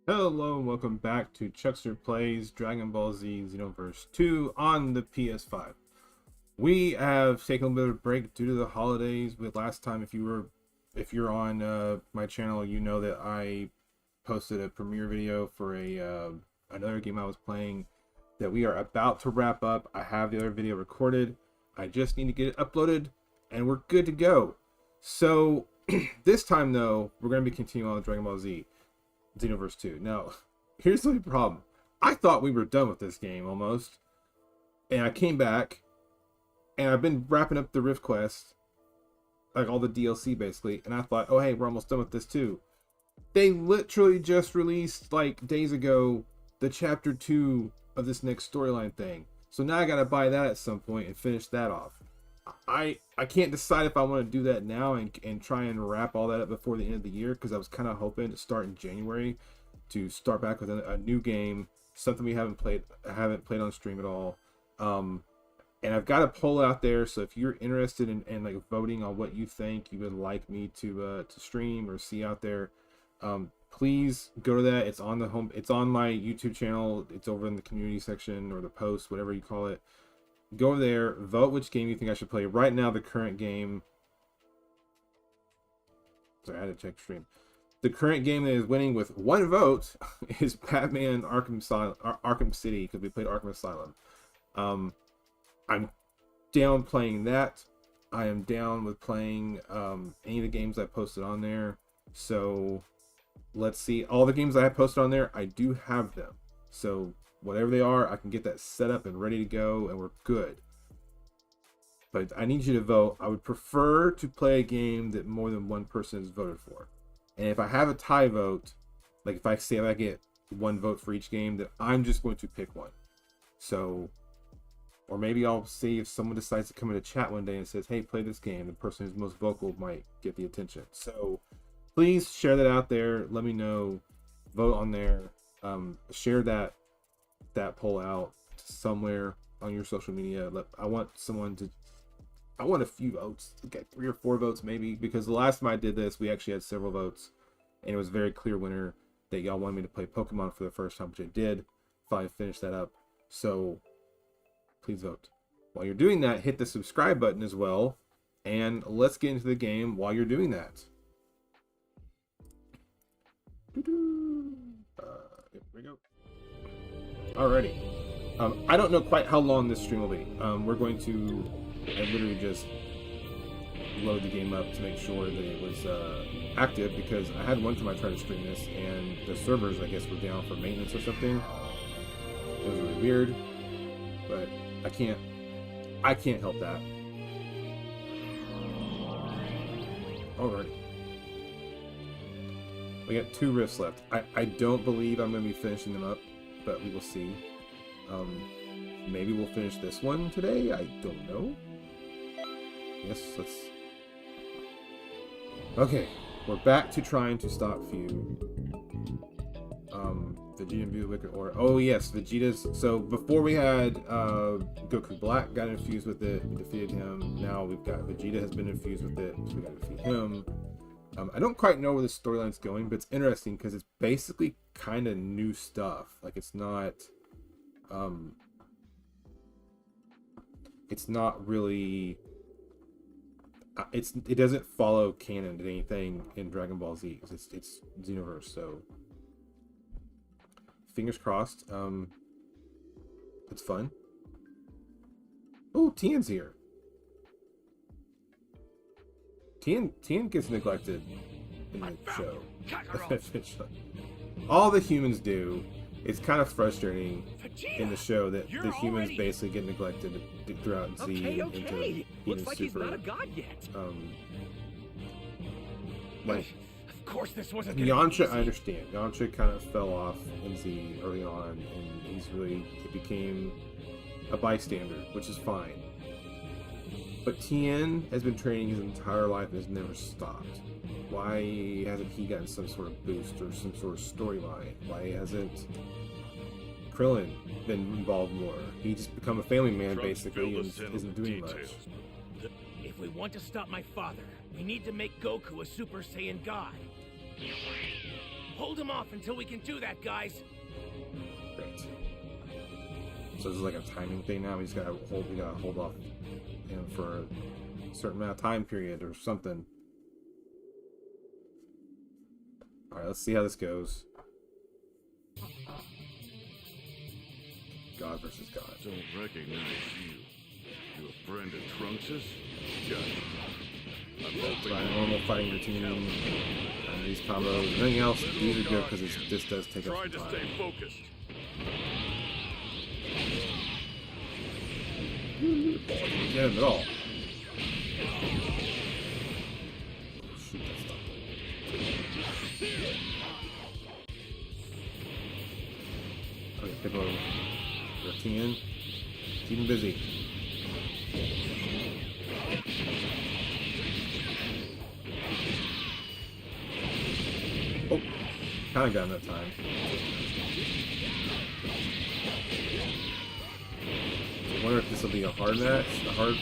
Hello and welcome back to Chuckster Plays Dragon Ball Z Xenoverse 2 on the PS5. We have taken a bit of a break due to the holidays, but last time if you're on my channel, you know that I posted a premiere video for another game I was playing that we are about to wrap up. I have the other video recorded. I just need to get it uploaded and we're good to go. So this time though, we're going to be continuing on with Dragon Ball Z Xenoverse 2. Now, here's the problem. I thought we were done with this game almost. And I came back and I've been wrapping up the Rift Quest, like all the DLC basically, and I thought, oh hey, we're almost done with this too. They literally just released like days ago the chapter 2 of this next storyline thing. So now I gotta buy that at some point and finish that off. I can't decide if I want to do that now and try and wrap all that up before the end of the year, because I was kind of hoping to start in January to start back with a new game, something I haven't played on stream at all. And I've got a poll out there, so if you're interested in like voting on what you think you would like me to stream or see out there, please go to that. It's on it's on my YouTube channel. It's over in the community section or the post, whatever you call it. Go over there, vote which game you think I should play. Right now, the current game... Sorry, I had to check stream. The current game that is winning with one vote is Batman Arkham City, because we played Arkham Asylum. I'm down playing that. I am down with playing any of the games I posted on there. So, let's see. All the games I have posted on there, I do have them. So, whatever they are, I can get that set up and ready to go, and we're good. But I need you to vote. I would prefer to play a game that more than one person has voted for. And if I have a tie vote, like if I get one vote for each game, then I'm just going to pick one. So, or maybe I'll see if someone decides to come into chat one day and says, hey, play this game. The person who's most vocal might get the attention. So, please share that out there. Let me know. Vote on there. Share that poll out somewhere on your social media. I want a few votes, get 3 or 4 votes maybe, because the last time I did this we actually had several votes and it was a very clear winner that y'all wanted me to play Pokemon for the first time, which I did. Finally finished that up. So please vote. While you're doing that, hit the subscribe button as well, and let's get into the game while you're doing that. Here we go. Alrighty. I don't know quite how long this stream will be. We're going to literally just load the game up to make sure that it was active, because I had one time I tried to stream this and the servers, I guess, were down for maintenance or something. It was really weird, but I can't help that. Alrighty. We got 2 rifts left. I don't believe I'm going to be finishing them up, but we will see. Maybe we'll finish this one today. I don't know. Yes, let's... Okay, we're back to trying to stop Feud. Vegeta and Wicked Order. Oh yes, Vegeta's... So before we had Goku Black got infused with it, we defeated him. Now we've got Vegeta has been infused with it, so we gotta defeat him. I don't quite know where the storyline's going, but it's interesting because it's basically kind of new stuff. Like, it's not really... it doesn't follow canon to anything in Dragon Ball Z. It's Xenoverse, so fingers crossed. It's fun. Oh, Tien's here. Tien gets neglected in the show. All the humans do. It's kind of frustrating in the show that the humans basically get neglected throughout Z into Looks like super. he's not a god yet. Like, Of course, this wasn't gonna be Yamcha, easy. I understand. Yamcha kind of fell off in Z early on, and he became a bystander, which is fine. But Tien has been training his entire life and has never stopped. Why hasn't he gotten some sort of boost or some sort of storyline? Why hasn't Krillin been involved more? He just become a family man basically and isn't doing much. If we want to stop my father, we need to make Goku a Super Saiyan God. hold him off until we can do that, guys. Great. So this is like a timing thing now. We gotta hold off him for a certain amount of time period or something. All right, let's see how this goes. God versus God. Don't recognize you. You a friend of Trunks's? Got it. I'm hoping Right, normal fighting routine, and these combos, everything else. These are good because this does take up try some to time. stay focused. Didn't get him at all. Oh, shoot, that stopped. Okay, Piccolo. Routine. Keep him busy. Oh, kind of got him that time. I wonder if this will be a hard match, a hard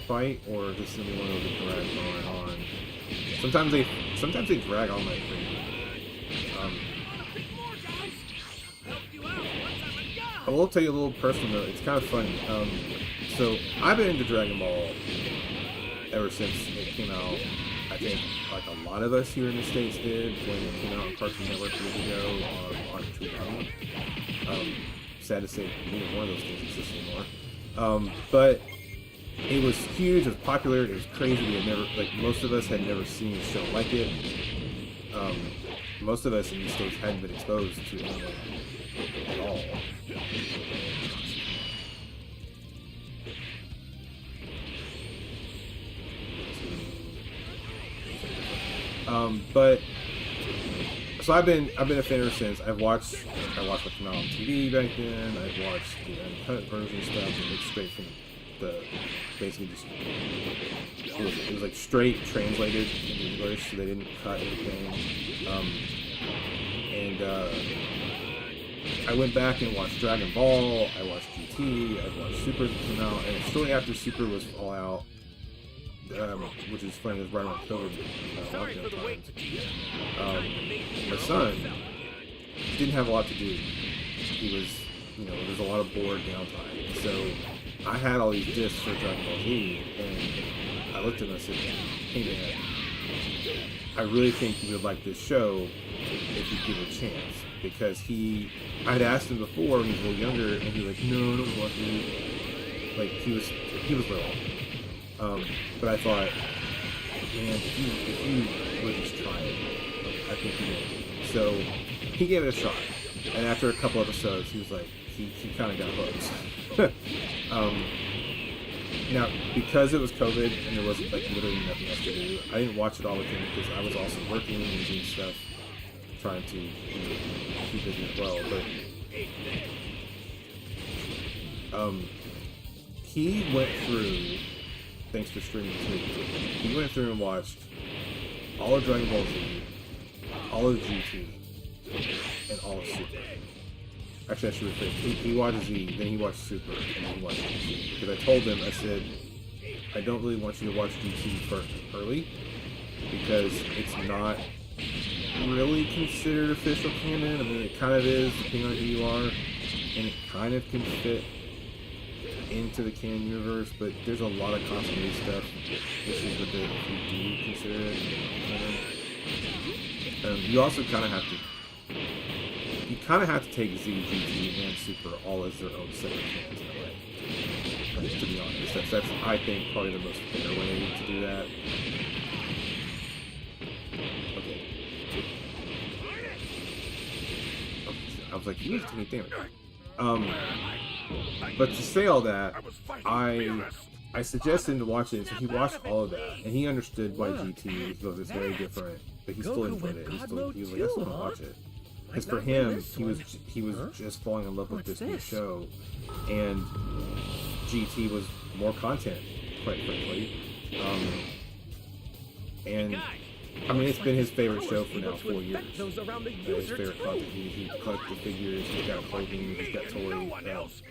fight, or if this is gonna be one of those that drags on and on. Sometimes they drag on like crazy. I will tell you a little personal note. It's kind of funny. So I've been into Dragon Ball ever since it came out. I think like a lot of us here in the States did when it came out on Cartoon Network years ago on Toonami. Sad to say neither one of those things exists anymore. But it was huge, it was popular, it was crazy. We had never, like, most of us had never seen a show like it. Most of us in the States hadn't been exposed to anime at all. But so I've been a fan ever since. I watched the finale on TV back then. I've watched the uncut version stuff, and it's straight from the basically just it was like straight translated into English, so they didn't cut anything. I went back and watched Dragon Ball. I watched GT. I watched Super that came out, and shortly after Super was all out. Which is funny, it was right around COVID lockdown times. My son didn't have a lot to do. He was, there's a lot of bored downtime. So I had all these discs for Dragon Ball Z, and I looked at him and I said, hey man, I really think you would like this show if you give it a chance. Because I'd asked him before when he was a little younger, and he was like, no, I don't want to. Like, he was little. But I thought, man, if you would just try it, I think you would. So he gave it a shot, and after a couple episodes, he was like, he kind of got hooked. Now, because it was COVID and there wasn't like literally nothing else to do, I didn't watch it all with him because I was also working and doing stuff, trying to keep busy as well. But he went through. Thanks for streaming too. He went through and watched all of Dragon Ball Z, all of GT, and all of Super. Actually, I should rephrase. He watched Z, then he watched Super, and then he watched GT. Because I told him, I said, I don't really want you to watch GT first early, because it's not really considered official canon. I mean, it kind of is, depending on who you are, and it kind of can fit into the canon universe, but there's a lot of continuity stuff issues with it if you do consider it canon. You also kind of have to take Z, GT, and Super all as their own separate canons in a way. Like, to be honest, that's I think probably the most fair way to do that. Okay. I was like, you need to take damage. But to say all that, I suggested him to watch it, so he watched all of that, and he understood why GT was it's very different, but he still enjoyed it. He was like, I still want to watch it. Because for him, he was just falling in love with this new show, and GT was more content, quite frankly. And I mean, it's been his favorite show for now 4 years. His favorite content. He collects the figures, he's got clothing, he's got toys,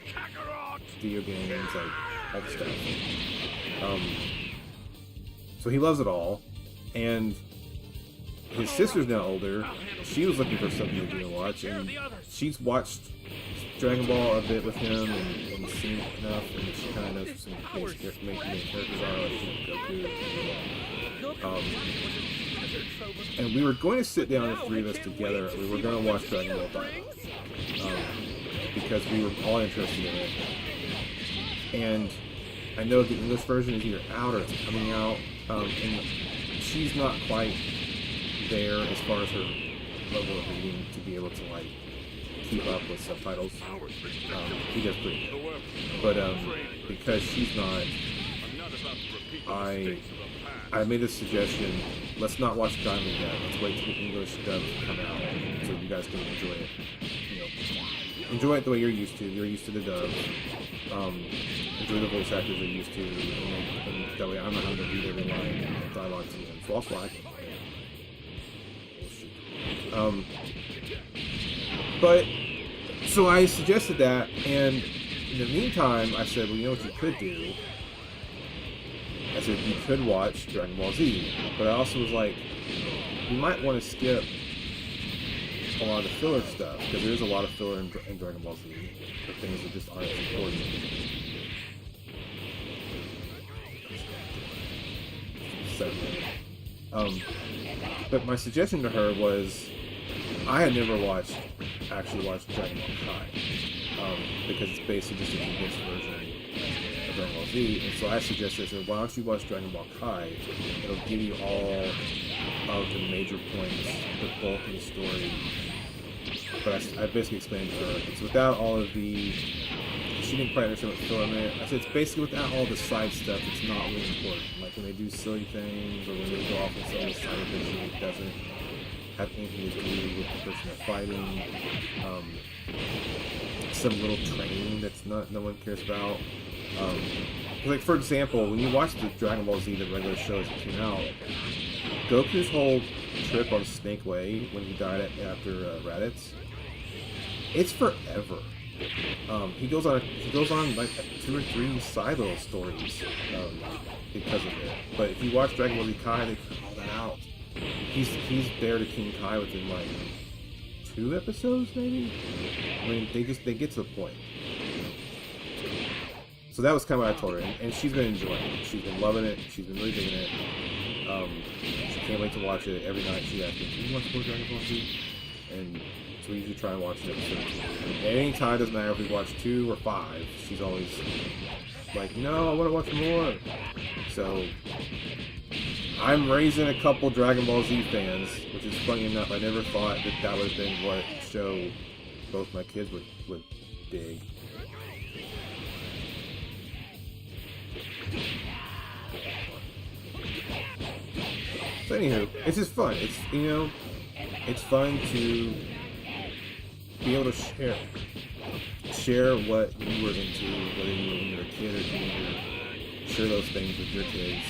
video games, like all the stuff. So he loves it all, and his sister's now older. She was looking for something to do and watch, and she's watched Dragon Ball a bit with him and seen enough, and she kind of knows who some main characters are, like Goku. And we were going to sit down, the three of us together. We were going to watch Dragon Ball Diamond, because we were all interested in it. And I know the English version is either out or it's coming out, and she's not quite there as far as her level of reading to be able to like keep up with subtitles. He does pretty good, but because she's not, I made a suggestion. Let's not watch Diamond yet. Let's wait till the English dub come out so you guys can enjoy it. You know, enjoy it the way you're used to. You're used to the dub. Enjoy the voice actors you're used to, and that way I'm not having to read every line of dialogue to them. So I'll flag. But so I suggested that, and in the meantime, I said, well, you know what you could do? I said you could watch Dragon Ball Z, but I also was like, you might want to skip a lot of the filler stuff because there's a lot of filler in Dragon Ball Z, the things that just aren't important. But my suggestion to her was, I had never actually watched Dragon Ball Kai, because it's basically just a condensed version of Dragon Ball Z, and so I suggested, why don't you watch Dragon Ball Kai? It'll give you all of the major points, the bulk of the story. But I basically explained to her, it's without all of the, she didn't quite understand what filler meant. I said it's basically without all the side stuff that's not really important. Like when they do silly things, or when they go off and some of the side adventure that doesn't have anything to do with the person they're fighting. Some little training that's no one cares about. Like for example, when you watch the Dragon Ball Z, the regular shows that came out, Goku's whole trip on Snake Way when he died after Raditz, it's forever. He goes on like 2 or 3 side little stories because of it. But if you watch Dragon Ball Z Kai, they cut all that out. He's there to King Kai within like 2 episodes, maybe. I mean, they get to the point. So that was kind of what I told her, and she's been enjoying it. She's been loving it. She's been really digging it. She can't wait to watch it every night. She asks me, "Do you want to watch Dragon Ball Z?" And so we usually try and watch an episode. At any time, doesn't matter if we watch 2 or 5. She's always like, "No, I want to watch more." So I'm raising a couple Dragon Ball Z fans, which is funny enough. I never thought that would have been what show both my kids would dig. So anywho, it's just fun. It's, you know, it's fun to be able to share what you were into, whether you were when you were a kid or teenager. Share those things with your kids,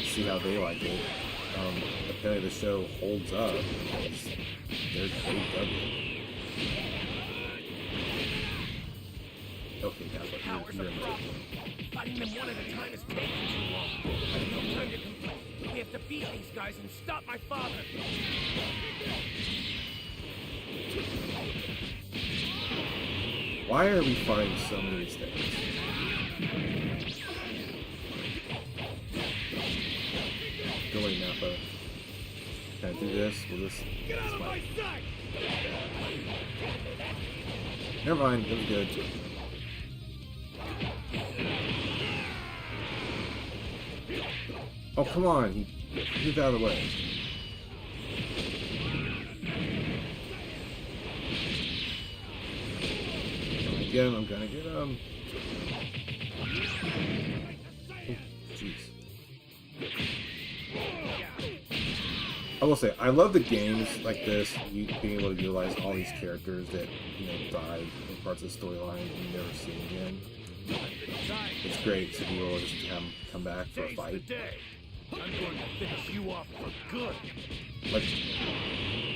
see how they like it. Apparently the show holds up because they dug it. Okay, now but you're Fighting them one at a time is taking too long. I have no time to complain. We have to beat these guys and stop my father. Why are we fighting so many things? Go away, Nappa. Can I do this? Will this? Get out of my sight! Never mind, it was good. Oh, come on. Get out of the way. I'm gonna get him. Oh, jeez. I will say, I love the games like this, being able to utilize all these characters that, you know, died in parts of the storyline and you never see again. It's great to be able to just have them come back for a fight. I'm going to finish you off for good. Like,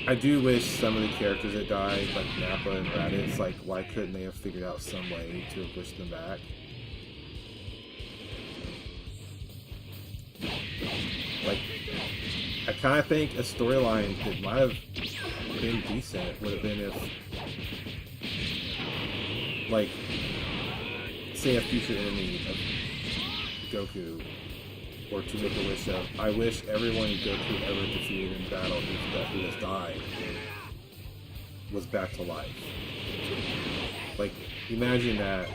I do wish some of the characters that died, like Nappa and Raditz, like, why couldn't they have figured out some way to have pushed them back? Like, I kind of think a storyline that might have been decent would have been if, like, say a future enemy of Goku, or to make a wish of, I wish everyone Goku ever defeated in battle who has died was back to life. Like, imagine that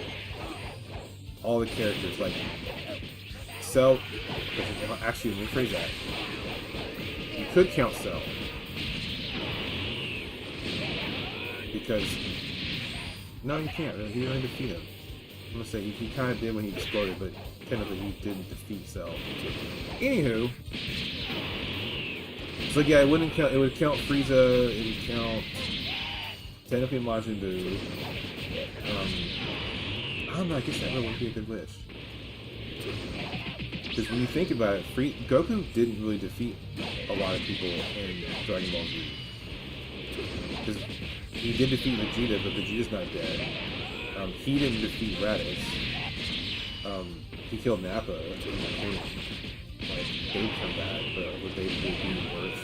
all the characters, like, Cell, actually, let me phrase that. You could count Cell. Because, no, you can't, really. He didn't defeat him. I'm gonna say, he kind of did when he exploded, but technically he didn't defeat Cell. Anywho, so yeah, it wouldn't count, it would count Frieza, it would count technically Majin Buu. I don't know, I guess that would be a good wish. Because when you think about it, Goku didn't really defeat a lot of people in Dragon Ball Z. Because he did defeat Vegeta, but Vegeta's not dead. He didn't defeat Raditz. He killed Nappa. Like, they'd come back, but would they be worse?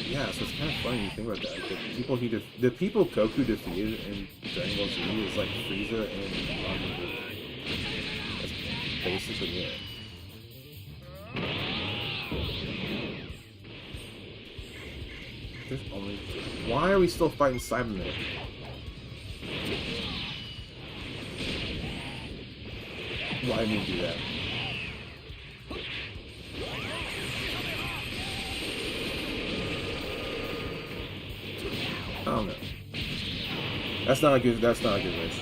Yeah, so it's kind of funny when you think about that. The people Goku defeated in Dragon Ball Z is like Frieza and Majin Buu. That's basically it. There's only... Why are we still fighting Cybermen? Why did you do that? I don't know. That's not a good wish.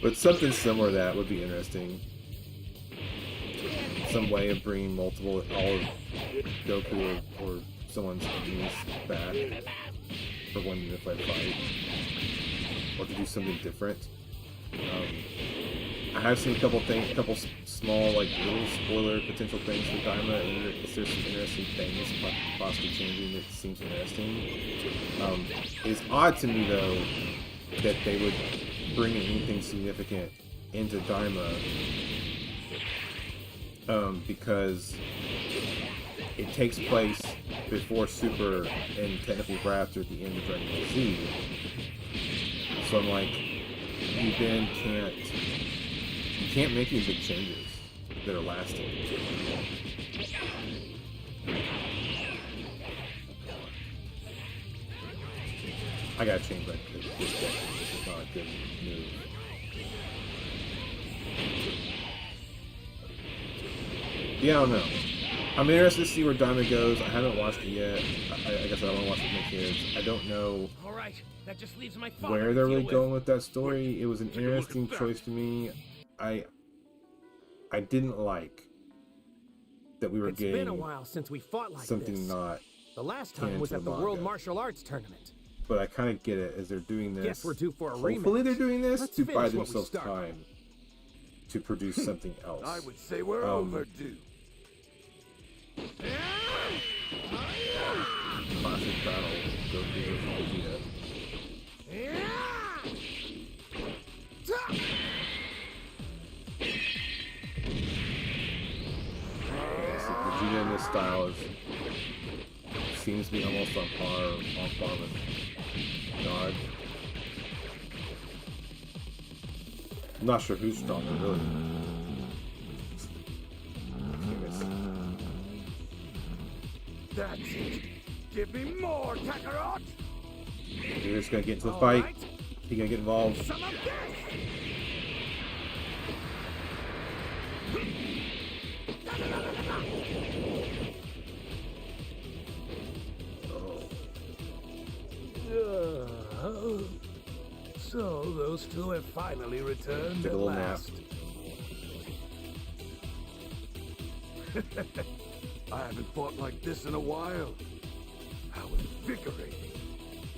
But something similar to that would be interesting. Some way of bringing all of Goku or someone's enemies back for one unified fight, or to do something different. I have seen a couple small, like, little spoiler potential things for Daima, and there's some interesting things possibly changing that seems interesting. It's odd to me, though, that they would bring anything significant into Daima, because it takes place before Super and technically right after the end of Dragon Ball Z. So I'm like, you then can't make any big changes that are lasting. I gotta change that. This deck is not a good move. Yeah, I don't know. I'm interested to see where Diamond goes. I haven't watched it yet. I guess I don't want to watch it with my kids. I don't know that just leaves my where they're really going with that story. It was an interesting choice to me. I didn't like that we were getting been a while since we fought like something this. not. The last time was at the World Martial Arts Tournament. But I kind of get it as they're doing this. Guess we're due for a Hopefully rematch. they're doing this Let's to buy finish what we themselves started. time to produce something else. I would say we're overdue. Classic battle. Goku versus Vegeta. Vegeta in this style seems to be almost on par with God. I'm not sure who's stronger, really. That's it. Give me more, Kakarot! You're just gonna get into the fight. Right. He's gonna get involved. Some of this. So those two have finally returned Take a at little nap. last. I haven't fought like this in a while. How invigorating.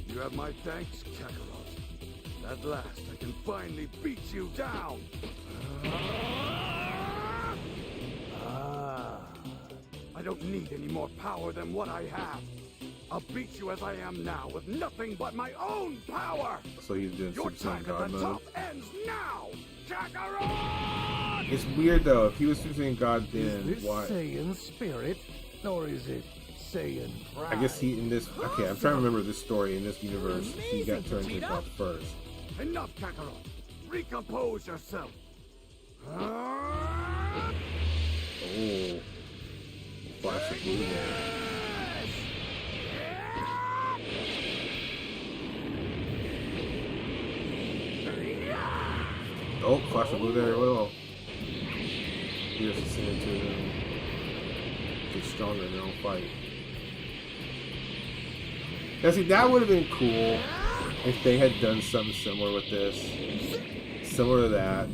You have my thanks, Kakarot. At last, I can finally beat you down. I don't need any more power than what I have. I'll beat you as I am now with nothing but my own power. So he's doing Your Super Saiyan time at God the mode. top ends now, Kakarot! It's weird though. If he was Super Saiyan God, Is then this why? Saiyan spirit Nor is it Saiyan pride. I guess he in this. Okay, I'm trying to remember this story in this universe. He got turned into God first. Enough, Kakarot. Recompose yourself. Oh, flash of blue there. Oh, flash of blue there. Well, he just sent to them. Get stronger in their own fight. Now, see, that would have been cool if they had done something similar with this, similar to that,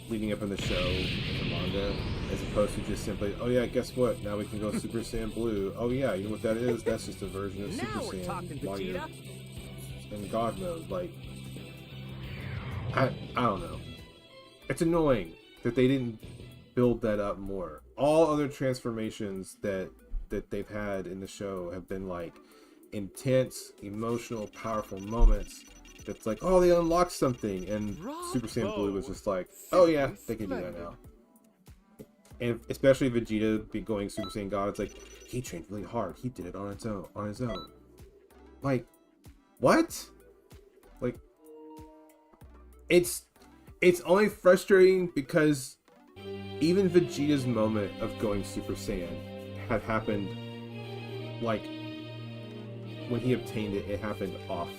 leading up in the show, in the manga, as opposed to just simply, oh yeah, guess what? Now we can go Super Saiyan Blue. Oh yeah, you know what that is? That's just a version of Super Saiyan while you're in God mode. Like, I don't know. It's annoying that they didn't build that up more. All other transformations that they've had in the show have been like intense, emotional, powerful moments. That's like, oh, they unlocked something, and Super Saiyan Blue was just like, oh yeah, they can do that now. And especially Vegeta be going Super Saiyan God, it's like he trained really hard. He did it on his own. Like, what? Like, it's only frustrating because even Vegeta's moment of going Super Saiyan had happened, like, when he obtained it, it happened off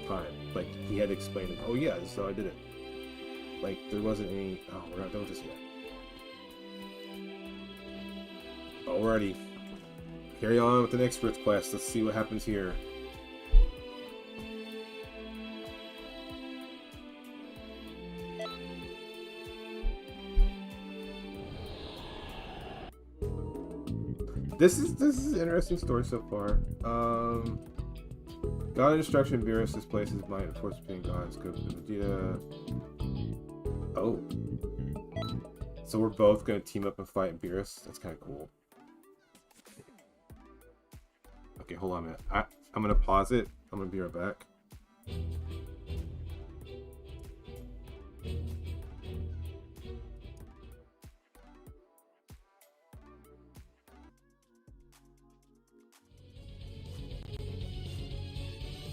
time. Like, he had explained it. Oh yeah, this is how I did it. Like, there wasn't any, oh, we're not done with this yet. Alrighty. Carry on with the next Ritz quest. Let's see what happens here. This is an interesting story so far. God instruction Beerus displaces might of course being gods go to Vegeta. Oh. So we're both gonna team up and fight Beerus. That's kinda cool. Okay, hold on a minute. I'm gonna pause it. I'm gonna be right back.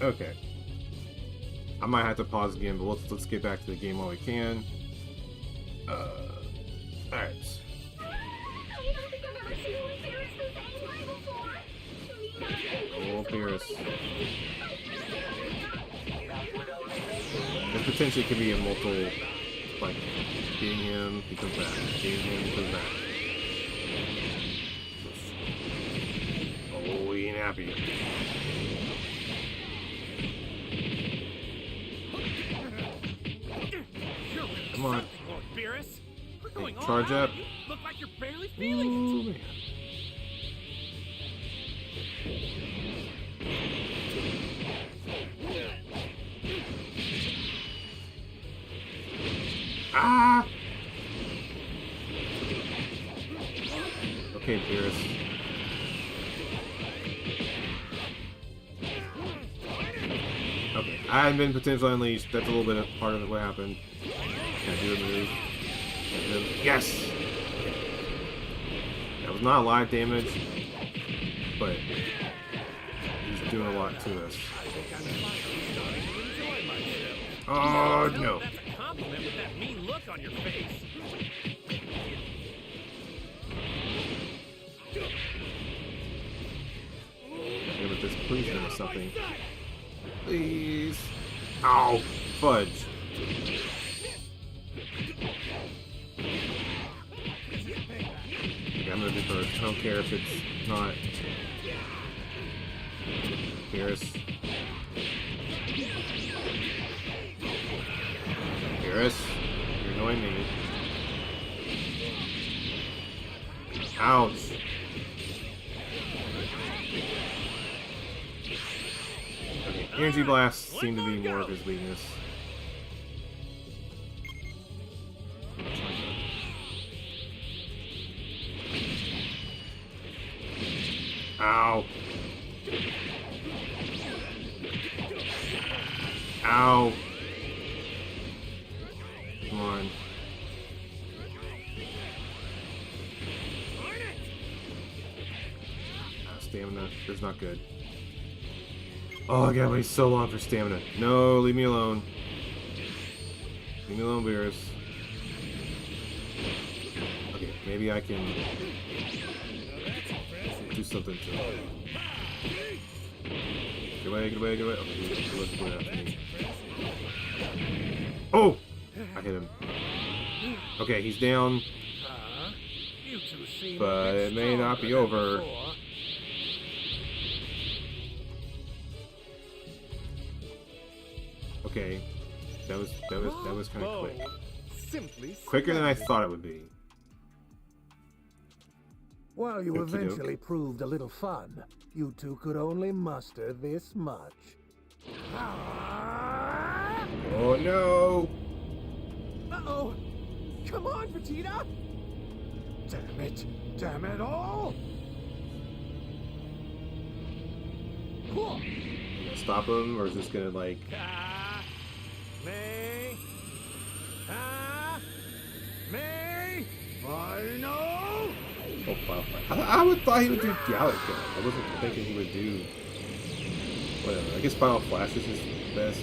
Okay. I might have to pause again, but let's get back to the game while we can. Alright. Oh, Beerus. There potentially could be a multiple, like, beating him, he comes back. Beating him, he comes back. Oh, he ain't happy. Come on. Hey, charge up. Look like you're barely feeling it. Ah! Okay, Beerus. Okay, I've been potentially unleashed. That's a little bit of part of what happened. Can I do a move? Yes! That was not a lot of damage, but he's doing a lot to us. Oh, no. That's a compliment with that mean look on your face. Maybe with this policeman or something. Please. Ow! Fudge. Okay, I'm gonna do first. I don't care if it's not. Beerus. Beerus, you're annoying me. Ouch. Okay, energy blasts seem to be more of his weakness. Ow. Ow. Come on. stamina. That's not good. Oh, I gotta wait so long for stamina. No, leave me alone. Leave me alone, Beerus. Okay, maybe I can do something to him. Get away, get away, get away. Okay, he wasn't going after me. Oh! I hit him. Okay, he's down. But it may not be over. Okay, that was kind of quick. Quicker than I thought it would be. While you Okey-doke. eventually proved a little fun, you two could only muster this much. Oh no! Uh-oh! Come on, Vegeta! Damn it! Damn it all! Cool. Stop him, or is this gonna like? Me! Me! Final! Oh, wow. I would thought he would do Galaga. I wasn't thinking he would do. Whatever. I guess Final Flash is his best.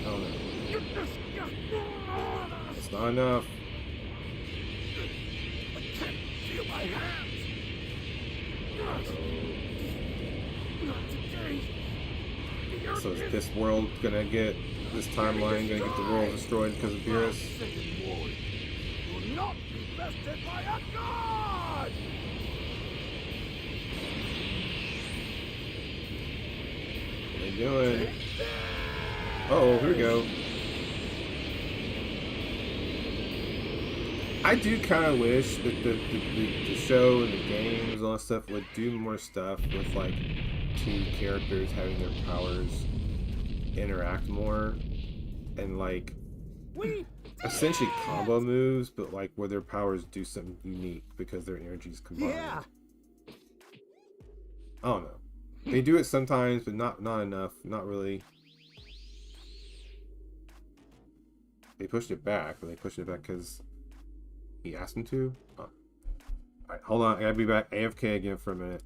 I don't know. It's not enough. I can't feel my hands! Not today! So is this world gonna get this timeline gonna get the world destroyed because of Beerus? Will not be bested by a god! What are you doing? Oh, here we go. I do kind of wish that the show and the games and all that stuff would do more stuff with like two characters having their powers interact more and like essentially combo moves, but like where their powers do something unique because their energies combined. Yeah. I don't know. They do it sometimes, but not enough. Not really. They pushed it back, but they pushed it back because he asked him to. Oh. Alright, hold on. I gotta be back AFK again for a minute.